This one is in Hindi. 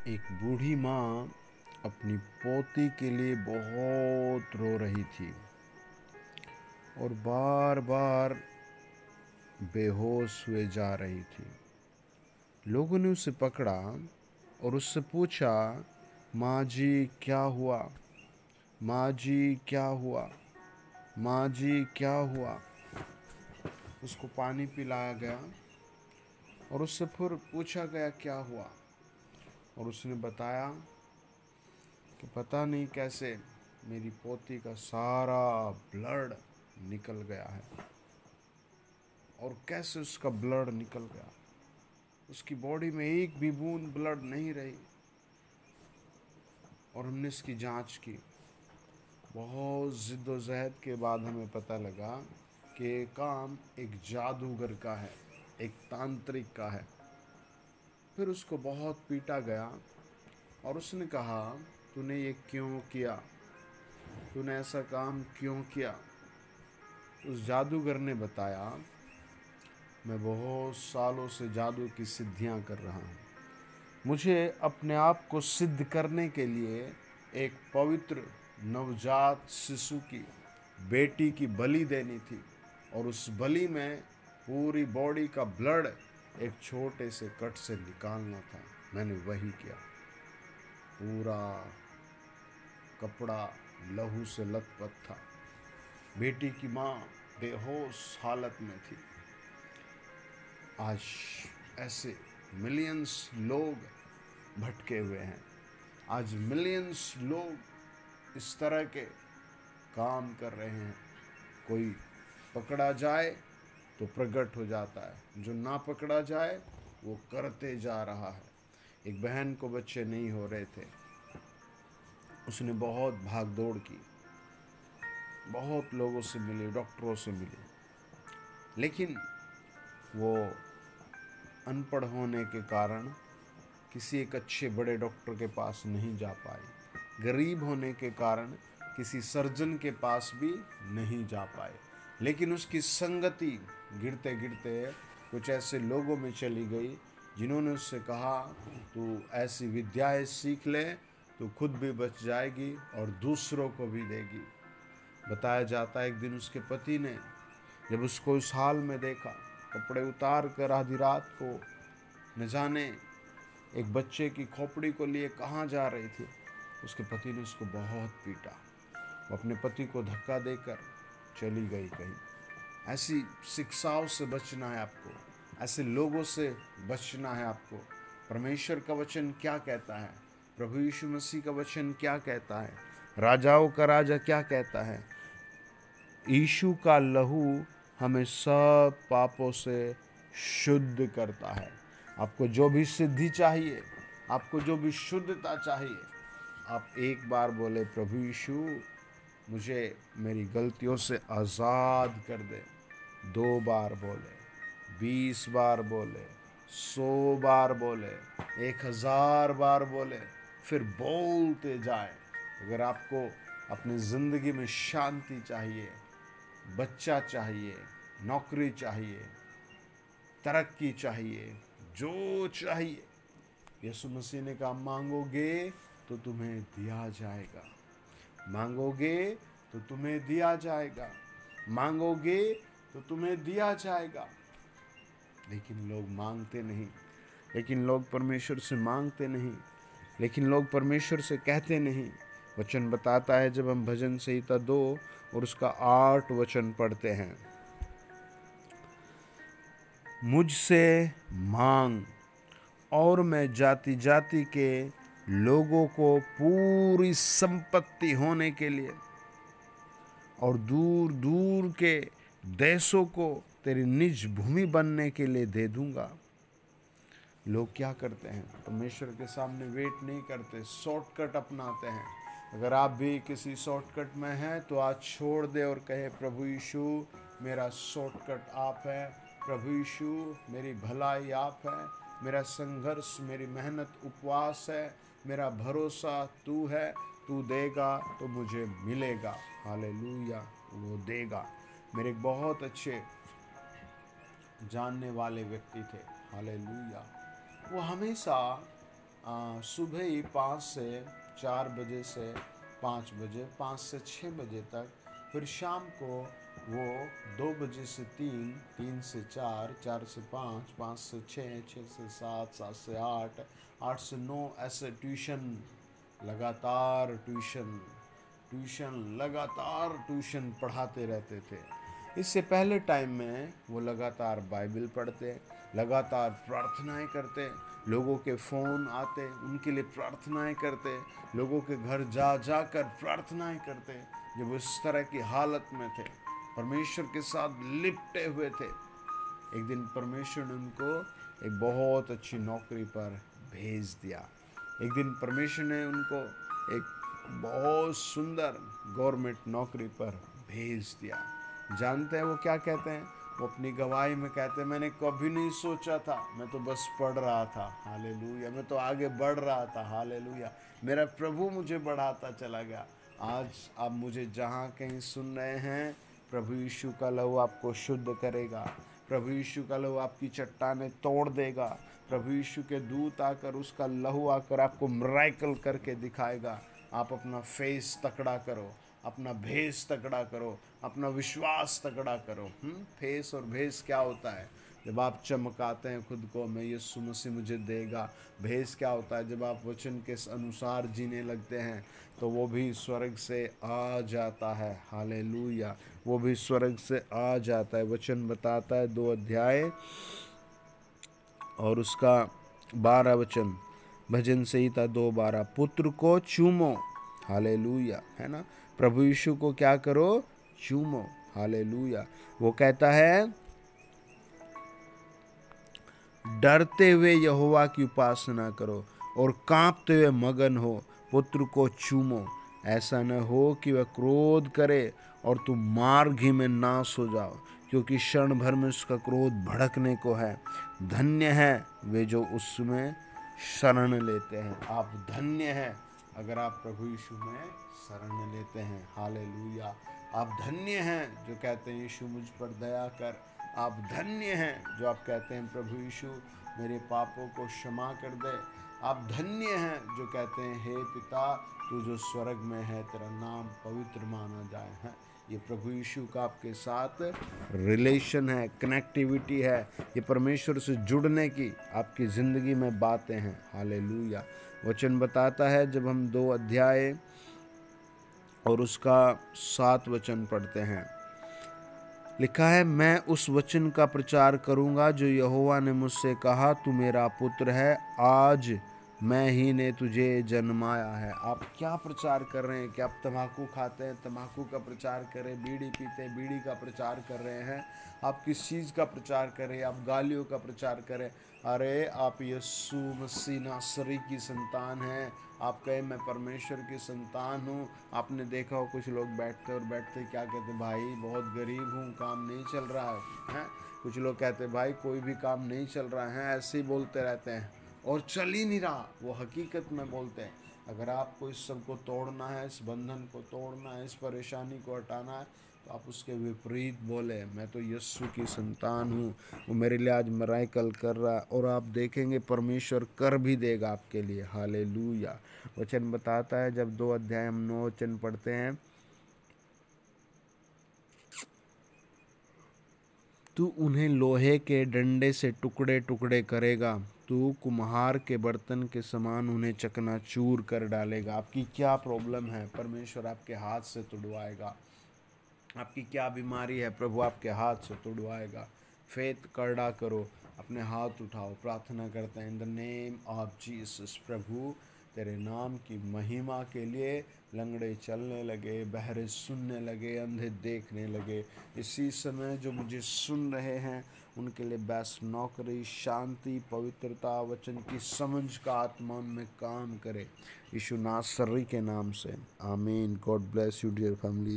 एक बूढ़ी माँ अपनी पोती के लिए बहुत रो रही थी और बार बार बेहोश हुए जा रही थी। लोगों ने उसे पकड़ा और उससे पूछा, माँ जी क्या हुआ? माँ जी क्या हुआ? माँ जी क्या हुआ? उसको पानी पिलाया गया और उससे फिर पूछा गया क्या हुआ, और उसने बताया कि पता नहीं कैसे मेरी पोती का सारा ब्लड निकल गया है। और कैसे उसका ब्लड निकल गया, उसकी बॉडी में एक भी बूंद ब्लड नहीं रही। और हमने इसकी जांच की। बहुत जिद्दोजहद के बाद हमें पता लगा कि ये काम एक जादूगर का है, एक तांत्रिक का है। फिर उसको बहुत पीटा गया और उसने कहा, तूने ये क्यों किया? तूने ऐसा काम क्यों किया? उस जादूगर ने बताया, मैं बहुत सालों से जादू की सिद्धियां कर रहा हूँ। मुझे अपने आप को सिद्ध करने के लिए एक पवित्र नवजात शिशु की बेटी की बलि देनी थी, और उस बलि में पूरी बॉडी का ब्लड एक छोटे से कट से निकालना था। मैंने वही किया। पूरा कपड़ा लहू से लथपथ था। बेटी की माँ बेहोश हालत में थी। आज ऐसे मिलियंस लोग भटके हुए हैं। आज मिलियंस लोग इस तरह के काम कर रहे हैं। कोई पकड़ा जाए तो प्रकट हो जाता है, जो ना पकड़ा जाए वो करते जा रहा है। एक बहन को बच्चे नहीं हो रहे थे, उसने बहुत भाग दौड़ की, बहुत लोगों से मिली, डॉक्टरों से मिली, लेकिन वो अनपढ़ होने के कारण किसी एक अच्छे बड़े डॉक्टर के पास नहीं जा पाई। गरीब होने के कारण किसी सर्जन के पास भी नहीं जा पाए। लेकिन उसकी संगति गिरते गिरते कुछ ऐसे लोगों में चली गई जिन्होंने उससे कहा, तू ऐसी विद्याएं सीख ले, तू खुद भी बच जाएगी और दूसरों को भी देगी। बताया जाता है एक दिन उसके पति ने जब उसको इस हाल में देखा, कपड़े उतार कर आधी रात को न जाने एक बच्चे की खोपड़ी को लिए कहाँ जा रही थी, उसके पति ने उसको बहुत पीटा। वो अपने पति को धक्का देकर चली गई कहीं। ऐसी शिक्षाओं से बचना है आपको, ऐसे लोगों से बचना है आपको। परमेश्वर का वचन क्या कहता है? प्रभु यीशु मसीह का वचन क्या कहता है? राजाओं का राजा क्या कहता है? यीशु का लहू हमें सब पापों से शुद्ध करता है। आपको जो भी सिद्धि चाहिए, आपको जो भी शुद्धता चाहिए, आप एक बार बोले, प्रभु यीशु मुझे मेरी गलतियों से आज़ाद कर दे। 2 बार बोले, 20 बार बोले, 100 बार बोले, 1000 बार बोले, फिर बोलते जाए। अगर आपको अपनी ज़िंदगी में शांति चाहिए, बच्चा चाहिए, नौकरी चाहिए, तरक्की चाहिए, जो चाहिए, यीशु मसीह ने कहा, मांगोगे तो तुम्हें दिया जाएगा। मांगोगे तो तुम्हें दिया जाएगा। मांगोगे तो तुम्हें दिया जाएगा। लेकिन लोग मांगते नहीं, लेकिन लोग परमेश्वर से मांगते नहीं, लेकिन लोग परमेश्वर से कहते नहीं। वचन बताता है, जब हम भजन संहिता 2 और उसका 8 वचन पढ़ते हैं, मुझसे मांग और मैं जाति जाति के लोगों को पूरी संपत्ति होने के लिए और दूर दूर के देशों को तेरी निज भूमि बनने के लिए दे दूंगा। लोग क्या करते हैं? परमेश्वर के सामने वेट नहीं करते, शॉर्टकट अपनाते हैं। अगर आप भी किसी शॉर्टकट में हैं तो आज छोड़ दे और कहे, प्रभु यीशु मेरा शॉर्टकट आप है। प्रभु यीशु मेरी भलाई आप है। मेरा संघर्ष, मेरी मेहनत, उपवास है। मेरा भरोसा तू है। तू देगा तो मुझे मिलेगा। हालेलुया, वो देगा। मेरे एक बहुत अच्छे जानने वाले व्यक्ति थे, हालेलुया, वो हमेशा सुबह ही 5 से 4 बजे से 5 बजे, 5 से 6 बजे तक, फिर शाम को वो 2 बजे से 3, 3 से 4, 4 से 5, 5 से 6, 6 से 7, 7 से 8, 8 से 9, ऐसे ट्यूशन, लगातार ट्यूशन पढ़ाते रहते थे। इससे पहले टाइम में वो लगातार बाइबल पढ़ते, लगातार प्रार्थनाएं करते, लोगों के फ़ोन आते, उनके लिए प्रार्थनाएं करते, लोगों के घर जा जा कर प्रार्थनाएं करते। जब वो इस तरह की हालत में थे, परमेश्वर के साथ लिपटे हुए थे, एक दिन परमेश्वर ने उनको एक बहुत अच्छी नौकरी पर भेज दिया। एक दिन परमेश्वर ने उनको एक बहुत सुंदर गवर्नमेंट नौकरी पर भेज दिया। जानते हैं वो क्या कहते हैं? वो अपनी गवाही में कहते हैं, मैंने कभी नहीं सोचा था, मैं तो बस पढ़ रहा था, हालेलुया, मैं तो आगे बढ़ रहा था, हालेलुया, मेरा प्रभु मुझे बढ़ाता चला गया। आज आप मुझे जहाँ कहीं सुन रहे हैं, प्रभु यीशु का लहू आपको शुद्ध करेगा, प्रभु यीशु का लहू आपकी चट्टानें तोड़ देगा, प्रभु यीशु के दूत आकर, उसका लहू आकर आपको मिरेकल करके दिखाएगा। आप अपना फेस तकड़ा करो, अपना भेस तकड़ा करो, अपना विश्वास तकड़ा करो। फेस और भेस क्या होता है? जब आप चमकाते हैं खुद को, मैं यीशु मसीह मुझे देगा। भेस क्या होता है? जब आप वचन के अनुसार जीने लगते हैं तो वो भी स्वर्ग से आ जाता है, हालेलुया, वो भी स्वर्ग से आ जाता है। वचन बताता है 2 अध्याय और उसका 12 वचन, भजन संहिता 2:12, पुत्र को चूमो, हालेलुया, है ना, प्रभु यीशु को क्या करो? चूमो, हालेलुया। वो कहता है डरते हुए यहोवा की उपासना करो और कांपते हुए मगन हो, पुत्र को चूमो, ऐसा न हो कि वह क्रोध करे और तुम मार्ग ही में नाश हो जाओ, क्योंकि क्षण भर में उसका क्रोध भड़कने को है। धन्य है वे जो उसमें शरण लेते हैं। आप धन्य हैं अगर आप प्रभु यीशु में शरण लेते हैं, हालेलुया। आप धन्य हैं जो कहते हैं यीशु मुझ पर दया कर। आप धन्य हैं जो आप कहते हैं प्रभु यीशु मेरे पापों को क्षमा कर दे। आप धन्य हैं जो कहते हैं हे पिता तू जो स्वर्ग में है, तेरा नाम पवित्र माना जाए। है ये प्रभु यीशु का आपके साथ रिलेशन है, कनेक्टिविटी है, ये परमेश्वर से जुड़ने की आपकी ज़िंदगी में बातें हैं, हालेलुया। वचन बताता है, जब हम 2 अध्याय और उसका 7 वचन पढ़ते हैं, लिखा है, मैं उस वचन का प्रचार करूंगा जो यहोवा ने मुझसे कहा, तू मेरा पुत्र है, आज मैं ही ने तुझे जन्माया है। आप क्या प्रचार कर रहे हैं? क्या आप तम्बाकू खाते हैं? तम्बाकू का प्रचार करें। बीड़ी पीते हैं? बीड़ी का प्रचार कर रहे हैं। आप किस चीज़ का प्रचार करें? आप गालियों का प्रचार करें। अरे आप यीशु मसीह नासरी की संतान हैं। आप कहें मैं परमेश्वर की संतान हूँ। आपने देखा हो कुछ लोग बैठते क्या कहते, भाई बहुत गरीब हूँ, काम नहीं चल रहा है। कुछ लोग कहते भाई कोई भी काम नहीं चल रहा है, ऐसे ही बोलते रहते हैं और चल ही नहीं रहा। वो हकीकत में बोलते हैं। अगर आपको इस सब को तोड़ना है, इस बंधन को तोड़ना है, इस परेशानी को हटाना है, तो आप उसके विपरीत बोले, मैं तो यीशु की संतान हूँ, वो मेरे लिए आज मिरेकल कर रहा है। और आप देखेंगे परमेश्वर कर भी देगा आपके लिए, हालेलुया। वचन बताता है, जब 2 अध्याय हम 9 वचन पढ़ते हैं, तू उन्हें लोहे के डंडे से टुकड़े टुकड़े करेगा, तू कुम्हार के बर्तन के समान उन्हें चकनाचूर कर डालेगा। आपकी क्या प्रॉब्लम है? परमेश्वर आपके हाथ से तुड़वाएगा। आपकी क्या बीमारी है? प्रभु आपके हाथ से तुड़वाएगा। फेथ करड़ा करो, अपने हाथ उठाओ, प्रार्थना करते हैं in the name of Jesus. प्रभु तेरे नाम की महिमा के लिए लंगड़े चलने लगे, बहरे सुनने लगे, अंधे देखने लगे। इसी समय जो मुझे सुन रहे हैं उनके लिए बेस्ट नौकरी, शांति, पवित्रता, वचन की समझ का आत्मा में काम करे, यीशु नासरी के नाम से, आमीन। God bless you dear family.